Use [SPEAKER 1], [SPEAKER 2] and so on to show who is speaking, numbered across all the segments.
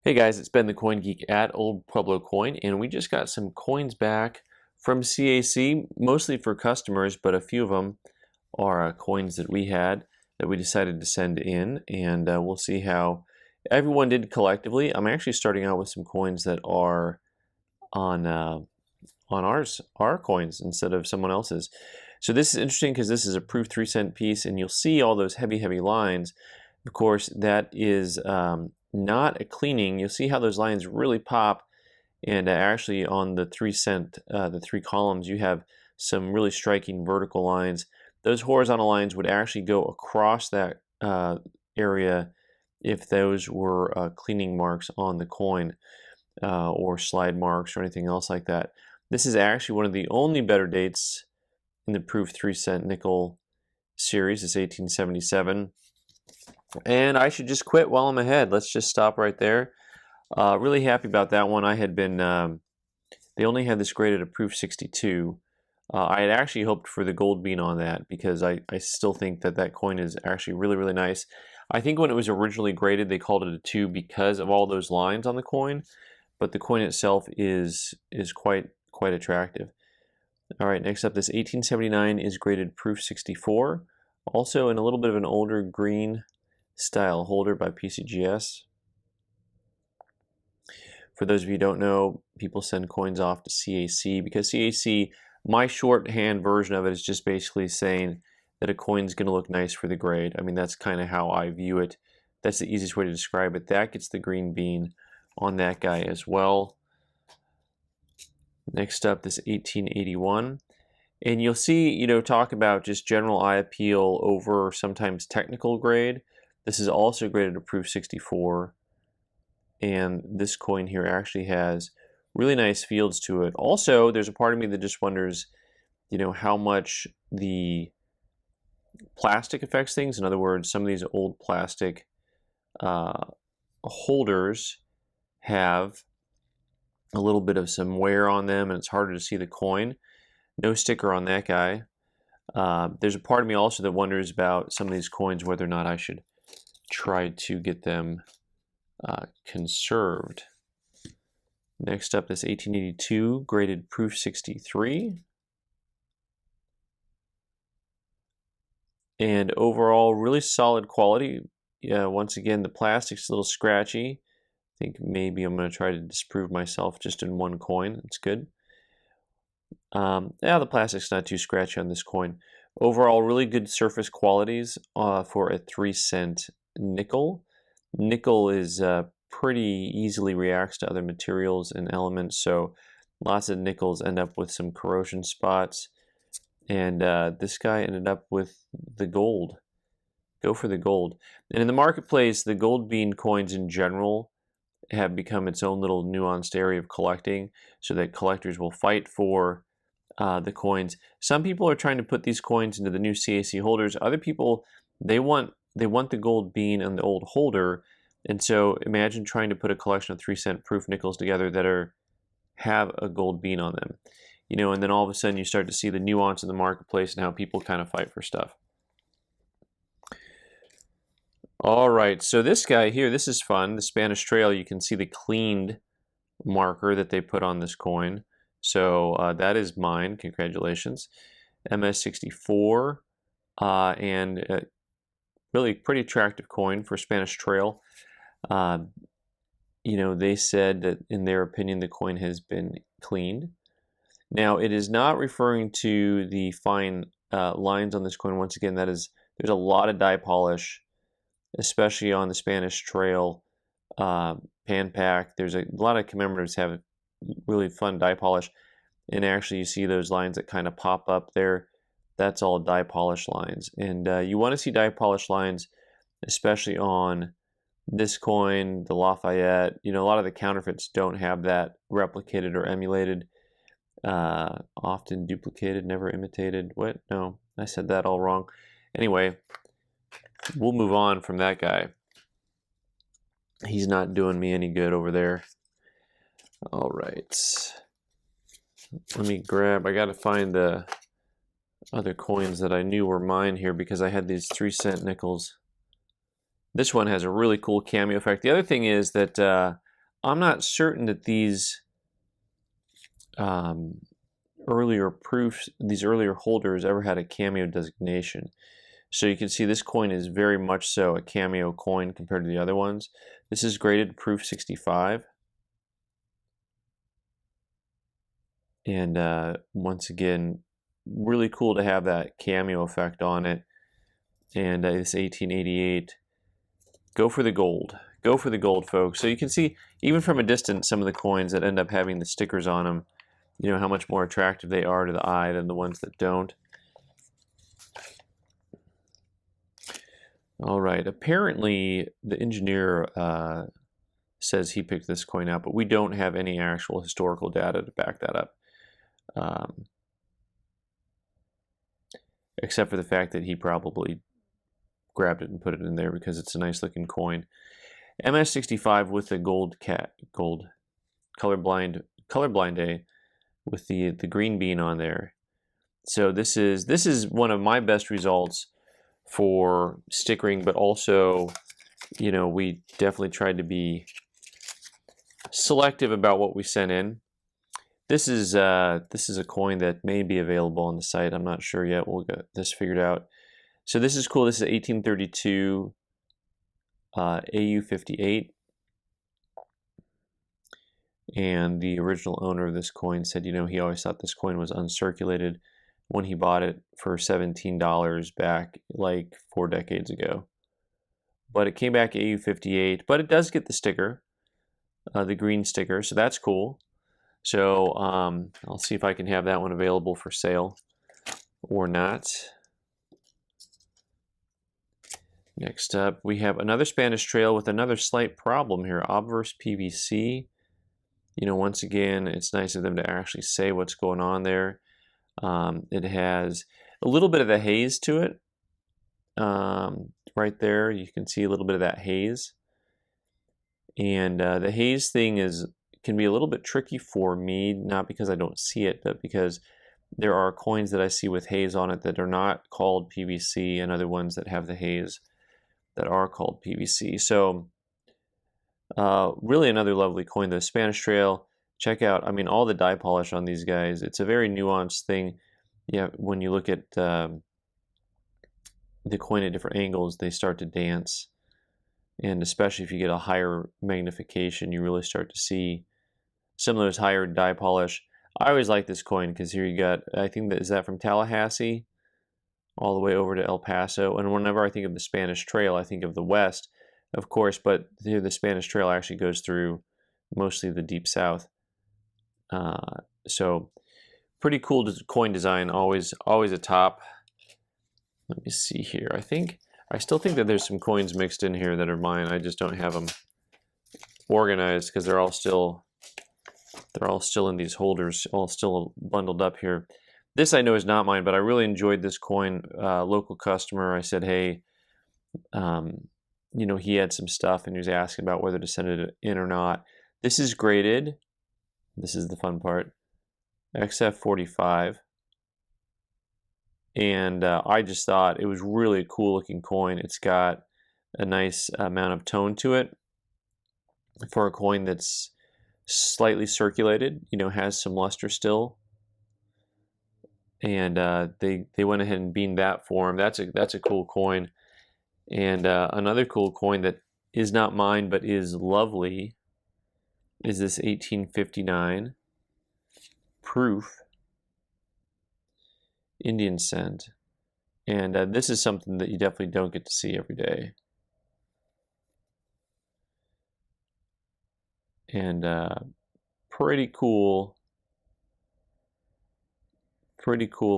[SPEAKER 1] Hey guys, it's Ben the Coin Geek at Old Pueblo Coin, and we just got some coins back from CAC, mostly for customers, but a few of them are coins that we had that we decided to send in, and we'll see how everyone did collectively. I'm actually starting out with some coins that are on our coins instead of someone else's. So this is interesting because this is a proof 3-cent piece, and you'll see all those heavy lines. Of course, that is not a cleaning. You'll see how those lines really pop, and actually on the 3-cent, the 3 columns, you have some really striking vertical lines. Those horizontal lines would actually go across that area if those were cleaning marks on the coin or slide marks or anything else like that. This is actually one of the only better dates in the proof 3-cent nickel series. It's 1877. And I should just quit while I'm ahead. Let's just stop right there. Really happy about that one. I had been, they only had this graded at proof 62. I had actually hoped for the gold bean on that because I still think that that coin is actually really nice. I think when it was originally graded, they called it a 2 because of all those lines on the coin, but the coin itself is quite attractive. All right, next up, this 1879 is graded proof 64, also in a little bit of an older green style holder by PCGS. For those of you who don't know, people send coins off to CAC because CAC, my shorthand version of it is just basically saying that a coin's going to look nice for the grade. I mean, that's kind of how I view it. That's the easiest way to describe it. That gets the green bean on that guy as well. Next up, this 1881. And you'll see, talk about just general eye appeal over sometimes technical grade. This is also graded to proof 64. And this coin here actually has really nice fields to it. Also, there's a part of me that just wonders, how much the plastic affects things. In other words, some of these old plastic holders have a little bit of some wear on them, and it's harder to see the coin. No sticker on that guy. There's a part of me also that wonders about some of these coins, whether or not I should try to get them conserved. Next up, this 1882 graded proof 63. And overall, really solid quality. Yeah, once again, the plastic's a little scratchy. I think maybe I'm going to try to disprove myself just in one coin. It's good. Yeah, the plastic's not too scratchy on this coin. Overall, really good surface qualities for a 3-cent nickel. Nickel is pretty easily reacts to other materials and elements, so lots of nickels end up with some corrosion spots. And this guy ended up with the gold. Go for the gold. And in the marketplace, the gold bean coins in general have become its own little nuanced area of collecting, so that collectors will fight for the coins. Some people are trying to put these coins into the new CAC holders. Other people, they want the gold bean and the old holder. And so imagine trying to put a collection of 3-cent proof nickels together that have a gold bean on them. And then all of a sudden you start to see the nuance in the marketplace and how people kind of fight for stuff. All right, so this guy here, this is fun. The Spanish Trail, you can see the cleaned marker that they put on this coin. So that is mine. Congratulations. MS64, and really pretty attractive coin for Spanish Trail. They said that in their opinion the coin has been cleaned. Now it is not referring to the fine lines on this coin. Once again, there's a lot of die polish, especially on the Spanish Trail pan pack. There's a lot of commemoratives have really fun die polish, and actually you see those lines that kind of pop up there. That's all die polish lines, and you want to see die polish lines, especially on this coin, the Lafayette. A lot of the counterfeits don't have that replicated or emulated. Often duplicated, never imitated. What? No, I said that all wrong. Anyway, we'll move on from that guy. He's not doing me any good over there. All right. Let me grab, I got to find the other coins that I knew were mine here because I had these 3-cent nickels. This one has a really cool cameo effect. The other thing is that I'm not certain that these earlier proofs, these earlier holders ever had a Cameo designation. So you can see this coin is very much so a Cameo coin compared to the other ones. This is graded proof 65. And once again, really cool to have that Cameo effect on it. And this 1888, go for the gold. Go for the gold, folks. So you can see, even from a distance, some of the coins that end up having the stickers on them, you know, how much more attractive they are to the eye than the ones that don't. All right, apparently the engineer says he picked this coin out, but we don't have any actual historical data to back that up. Except for the fact that he probably grabbed it and put it in there because it's a nice looking coin. MS65 with the gold colorblind A with the green bean on there. So this is one of my best results for stickering, but also, you know, we definitely tried to be selective about what we sent in. This is a coin that may be available on the site. I'm not sure yet. We'll get this figured out. So this is cool. This is 1832 AU58. And the original owner of this coin said, you know, he always thought this coin was uncirculated when he bought it for $17 back like 4 decades ago. But it came back AU58, but it does get the sticker, the green sticker, so that's cool. So I'll see if I can have that one available for sale or not. Next up, we have another Spanish trail with another slight problem here, obverse PVC. You know, once again, it's nice of them to actually say what's going on there. It has a little bit of the haze to it. Right there, you can see a little bit of that haze. And the haze thing can be a little bit tricky for me, not because I don't see it, but because there are coins that I see with haze on it that are not called PVC, and other ones that have the haze that are called PVC. So really another lovely coin. The Spanish Trail, check out, I mean, all the die polish on these guys. It's a very nuanced thing. Yeah, when you look at the coin at different angles, they start to dance. And especially if you get a higher magnification, you really start to see some of those higher die polish. I always like this coin because here you got, I think is that from Tallahassee all the way over to El Paso. And whenever I think of the Spanish Trail, I think of the West, of course, but here the Spanish Trail actually goes through mostly the Deep South. So pretty cool coin design, always a top. Let me see here. I still think that there's some coins mixed in here that are mine. I just don't have them organized because they're all still in these holders, all still bundled up here. This I know is not mine, but I really enjoyed this coin. Local customer, I said, hey, you know, he had some stuff and he was asking about whether to send it in or not. This is graded. This is the fun part. XF45. And I just thought it was really a cool looking coin. It's got a nice amount of tone to it for a coin that's slightly circulated, you know, has some luster still. And they went ahead and beamed that for him. That's a cool coin. And another cool coin that is not mine but is lovely is this 1859 proof Indian cent. And this is something that you definitely don't get to see every day. And pretty cool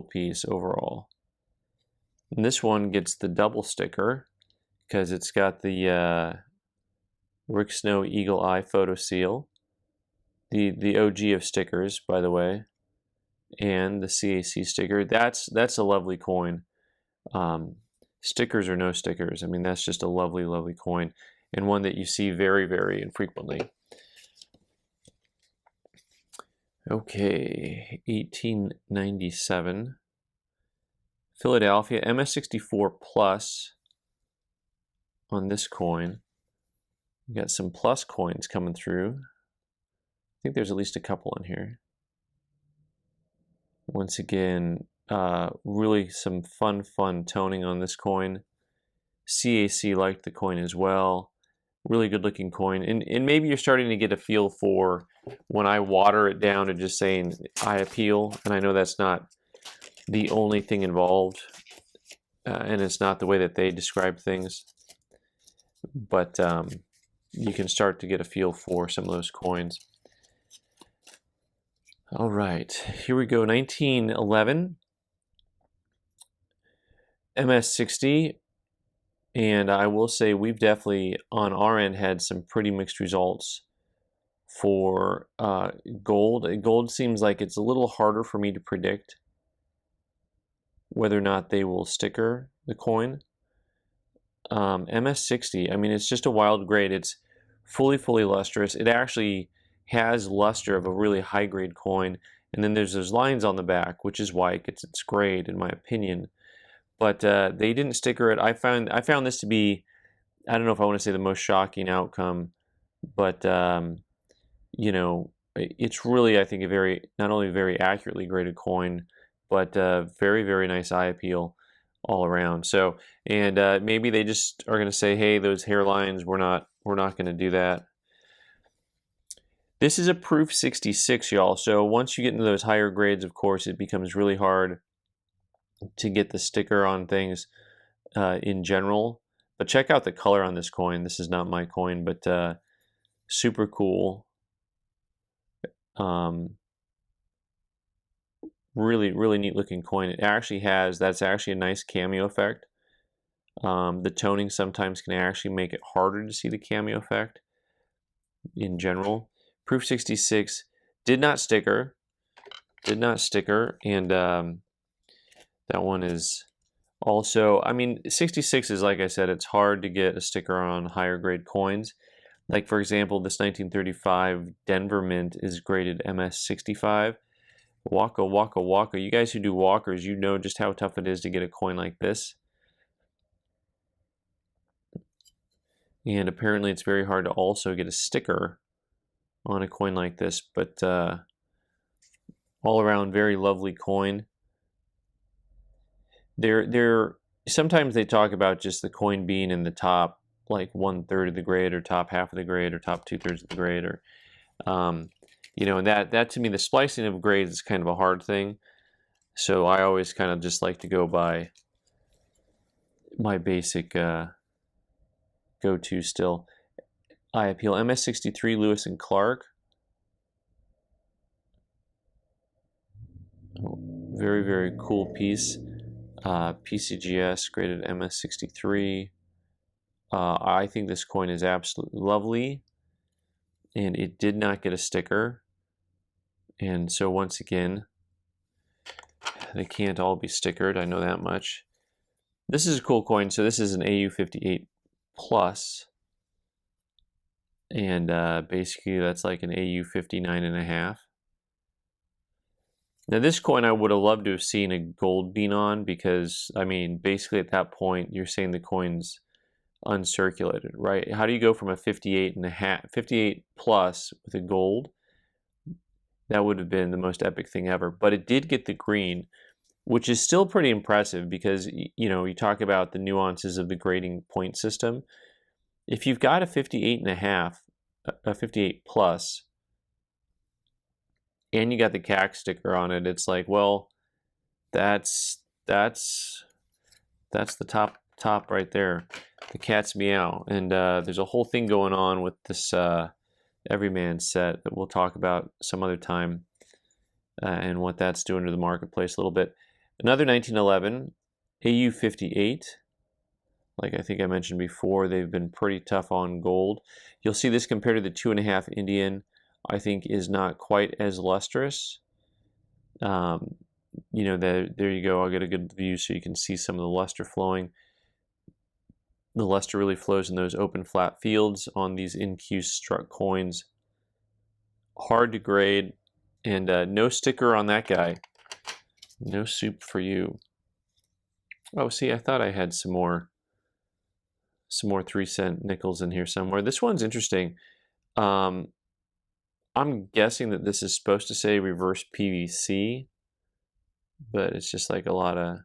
[SPEAKER 1] piece overall. And this one gets the double sticker because it's got the Rick Snow Eagle Eye photo seal, the OG of stickers, by the way, and the CAC sticker. That's a lovely coin. Stickers or no stickers, I mean, that's just a lovely coin, and one that you see very, very infrequently. Okay, 1897 Philadelphia MS64 plus on this coin. You got some plus coins coming through. think there's at least a couple in here. Once again, really some fun toning on this coin. CAC liked the coin as well. Really good looking coin. And maybe you're starting to get a feel for when I water it down to just saying eye appeal, and I know that's not the only thing involved, and it's not the way that they describe things, but you can start to get a feel for some of those coins. All right, here we go. 1911 MS60, and I will say we've definitely on our end had some pretty mixed results for gold. Gold seems like it's a little harder for me to predict whether or not they will sticker the coin. MS60, I mean, it's just a wild grade. It's fully lustrous. It actually has luster of a really high grade coin, and then there's those lines on the back, which is why it gets its grade, in my opinion. But they didn't sticker it. I found this to be, I don't know if I want to say the most shocking outcome, but you know, it's really, I think, a very, not only very accurately graded coin, but very nice eye appeal all around. So, and maybe they just are going to say, hey, those hairlines, we're not going to do that. This is a proof 66, y'all. So once you get into those higher grades, of course, it becomes really hard to get the sticker on things in general. But check out the color on this coin. This is not my coin, but super cool. Really neat looking coin. It actually has, that's actually a nice cameo effect. The toning sometimes can actually make it harder to see the cameo effect in general. Proof 66 did not sticker, and that one is also, I mean, 66 is, like I said, it's hard to get a sticker on higher grade coins. Like, for example, this 1935 Denver Mint is graded MS65. Waka. You guys who do walkers, you know just how tough it is to get a coin like this. And apparently it's very hard to also get a sticker on a coin like this, but all around very lovely coin. Sometimes they talk about just the coin being in the top, like 1/3 of the grade, or top half of the grade, or top 2/3 of the grade, or you know, and that to me, the splicing of grades is kind of a hard thing. So I always kind of just like to go by my basic go-to still. Eye appeal, MS63 Lewis and Clark. Very cool piece. PCGS graded MS63. I think this coin is absolutely lovely, and it did not get a sticker. And so once again, they can't all be stickered, I know that much. This is a cool coin. So this is an AU58 plus, and basically that's like an AU59.5. Now this coin I would have loved to have seen a gold bean on, because I mean, basically at that point you're saying the coin's uncirculated, right? How do you go from a 58 plus with a gold? That would have been the most epic thing ever. But it did get the green, which is still pretty impressive, because, you know, you talk about the nuances of the grading point system. If you've got a 58.5, a 58 plus, and you got the CAC sticker on it, it's like, well, that's the top right there, the cat's meow. And there's a whole thing going on with this Everyman set that we'll talk about some other time, and what that's doing to the marketplace a little bit. Another 1911 AU58. Like I think I mentioned before, they've been pretty tough on gold. You'll see this compared to the 2.5 Indian, I think is not quite as lustrous. You know, there you go. I'll get a good view so you can see some of the luster flowing. The luster really flows in those open flat fields on these in-Q struck coins. Hard to grade, and no sticker on that guy. No soup for you. Oh, see, I thought I had some more 3-cent nickels in here somewhere. This one's interesting. I'm guessing that this is supposed to say reverse PVC, but it's just like a lot of,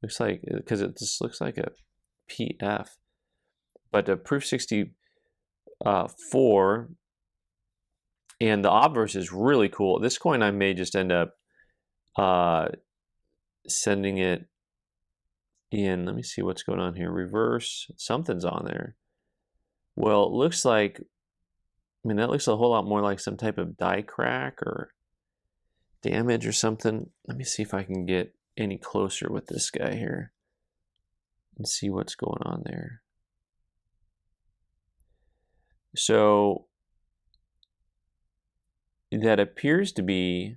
[SPEAKER 1] looks like, because it just looks like a PF. But the proof 64, and the obverse is really cool. This coin I may just end up sending it in. Let me see what's going on here. Reverse, something's on there. Well, it looks like, I mean, that looks a whole lot more like some type of die crack or damage or something. Let me see if I can get any closer with this guy here and see what's going on there. So that appears to be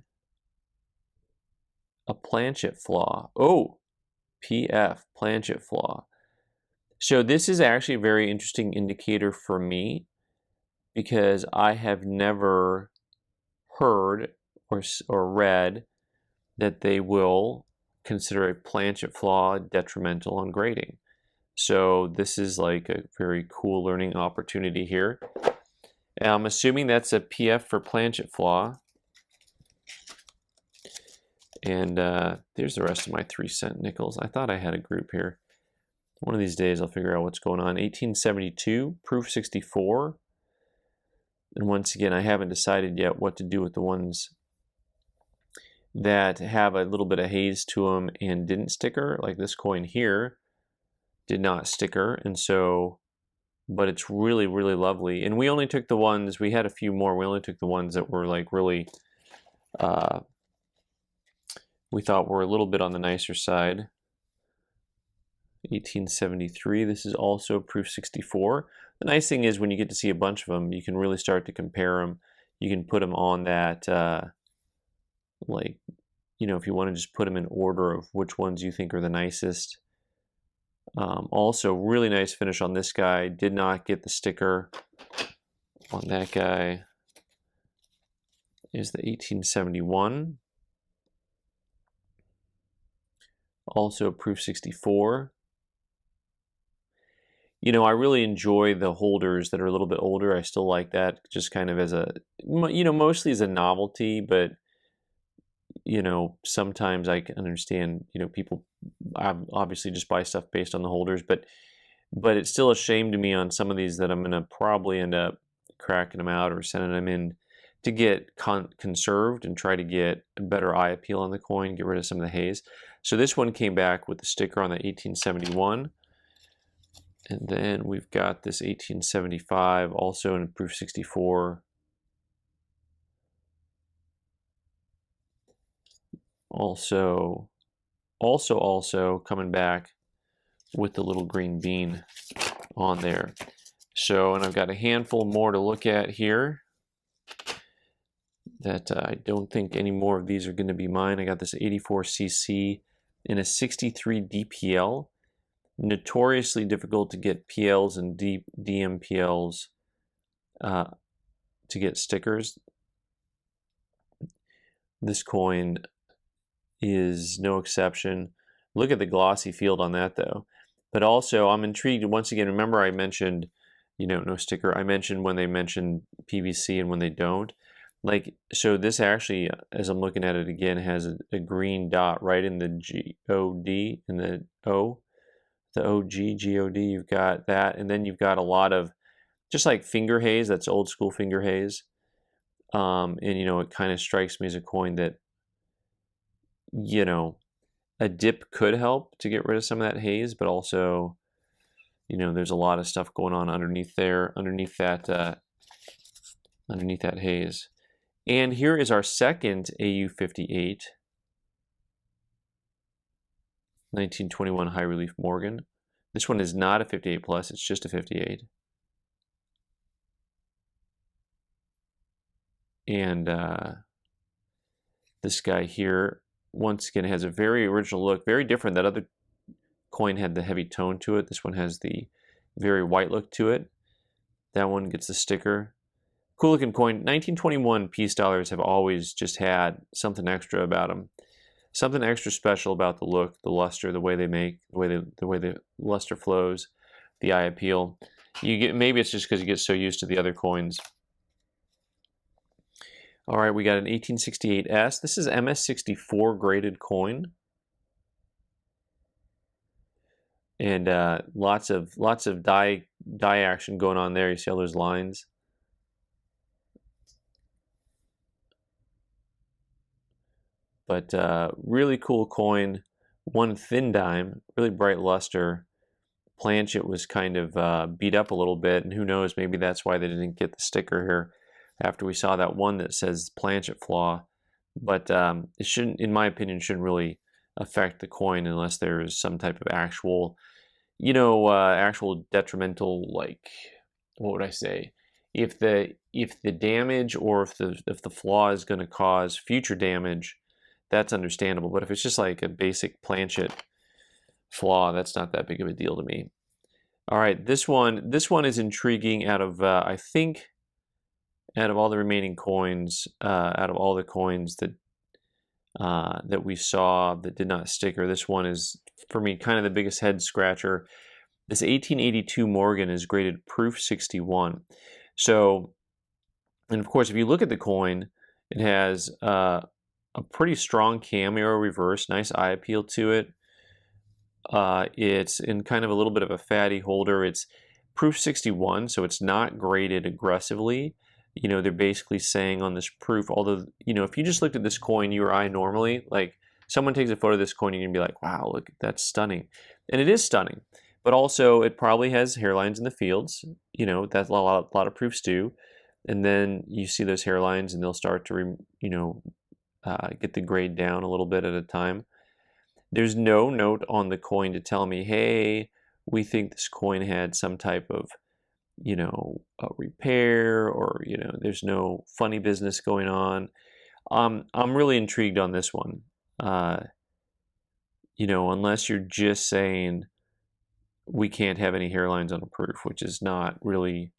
[SPEAKER 1] a planchet flaw. Oh, PF, planchet flaw. So this is actually a very interesting indicator for me because I have never heard or read that they will consider a planchet flaw detrimental on grading. So this is like a very cool learning opportunity here. And I'm assuming that's a PF for planchet flaw. And there's the rest of my 3-cent nickels. I thought I had a group here. One of these days I'll figure out what's going on. 1872, proof 64. And once again, I haven't decided yet what to do with the ones that have a little bit of haze to them and didn't sticker. Like this coin here did not sticker, and so, but it's really, really lovely. And we only took the ones, we had a few more, we only took the ones that were like really, we thought were a little bit on the nicer side. 1873, this is also proof 64. The nice thing is when you get to see a bunch of them, you can really start to compare them. You can put them on that, like, you know, if you want to just put them in order of which ones you think are the nicest. Also, really nice finish on this guy. Did not get the sticker on that guy. Is the 1871. Also proof 64. You know, I really enjoy the holders that are a little bit older. I still like that just kind of as a, you know, mostly as a novelty, but, you know, sometimes I can understand, you know, people obviously just buy stuff based on the holders, but it's still a shame to me on some of these that I'm going to probably end up cracking them out or sending them in to get conserved and try to get a better eye appeal on the coin, get rid of some of the haze. So this one came back with the sticker on the 1871. And then we've got this 1875, also in proof 64. Also coming back with the little green bean on there. So, and I've got a handful more to look at here that I don't think any more of these are going to be mine. I got this 84cc in a 63 DPL. Notoriously difficult to get PLs and DMPLs to get stickers. This coin is no exception. Look at the glossy field on that though. But also I'm intrigued once again, remember I mentioned, you know, no sticker. I mentioned when they mention PVC and when they don't. Like, so this actually, as I'm looking at it again, has a green dot right in the G-O-D, in the O. The OG, G-O-D, you've got that, and then you've got a lot of just like finger haze. That's old school finger haze, and you know, it kind of strikes me as a coin that, you know, a dip could help to get rid of some of that haze, but also, you know, there's a lot of stuff going on underneath there, underneath that haze. And here is our second AU58. 1921 high relief Morgan. This one is not a 58 plus, it's just a 58. And this guy here, once again, has a very original look, very different. That other coin had the heavy tone to it. This one has the very white look to it. That one gets the sticker. Cool looking coin. 1921 peace dollars have always just had something extra about them. Something extra special about the look, the luster, the way they make, the way the luster flows, the eye appeal. You get, maybe it's just because you get so used to the other coins. All right, we got an 1868S. This is MS64 graded coin. And lots of die action going on there. You see all those lines. But really cool coin. One thin dime, really bright luster. Planchet was kind of beat up a little bit, and who knows, maybe that's why they didn't get the sticker here after we saw that one that says planchet flaw. But it shouldn't, in my opinion, shouldn't really affect the coin unless there is some type of actual, actual detrimental, like, what would I say? If the damage or if the flaw is going to cause future damage, that's understandable. But if it's just like a basic planchet flaw, that's not that big of a deal to me. All right, this one is intriguing. Out of I think out of all the remaining coins, out of all the coins that that we saw that did not sticker, this one is for me kind of the biggest head scratcher. This 1882 Morgan is graded proof 61. So, and of course, if you look at the coin, it has a pretty strong cameo reverse, nice eye appeal to it. It's in kind of a little bit of a fatty holder. It's proof 61, so it's not graded aggressively. They're basically saying on this proof, although, if you just looked at this coin, you or I normally, like, someone takes a photo of this coin, you're going to be like, wow, look, that's stunning. And it is stunning. But also, it probably has hairlines in the fields. That's a lot of proofs do. And then you see those hairlines, and they'll start to, get the grade down a little bit at a time. There's no note on the coin to tell me, hey, we think this coin had some type of, a repair, or, there's no funny business going on. I'm really intrigued on this one. Unless you're just saying we can't have any hairlines on a proof, which is not really,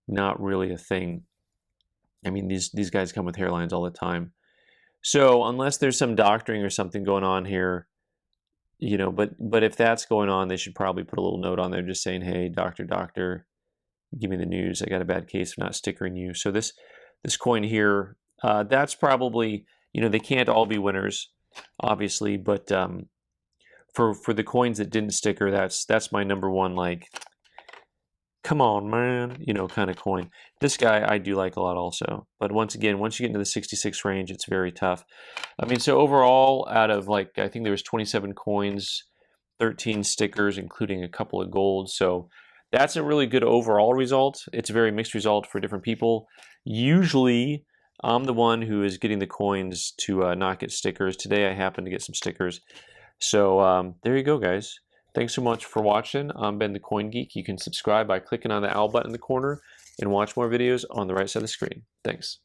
[SPEAKER 1] not really a thing. I mean, these guys come with hairlines all the time. So unless there's some doctoring or something going on here, but if that's going on, they should probably put a little note on there just saying, hey, doctor, give me the news. I got a bad case of not stickering you. So this coin here, that's probably, they can't all be winners, obviously, but for the coins that didn't sticker, that's my number one, like, come on, man, kind of coin. This guy I do like a lot also. But once again, once you get into the 66 range, it's very tough. I mean, so overall, out of, like, I think there was 27 coins, 13 stickers, including a couple of gold. So that's a really good overall result. It's a very mixed result for different people. Usually, I'm the one who is getting the coins to not get stickers. Today, I happen to get some stickers. So there you go, guys. Thanks so much for watching. I'm Ben the Coin Geek. You can subscribe by clicking on the owl button in the corner and watch more videos on the right side of the screen. Thanks.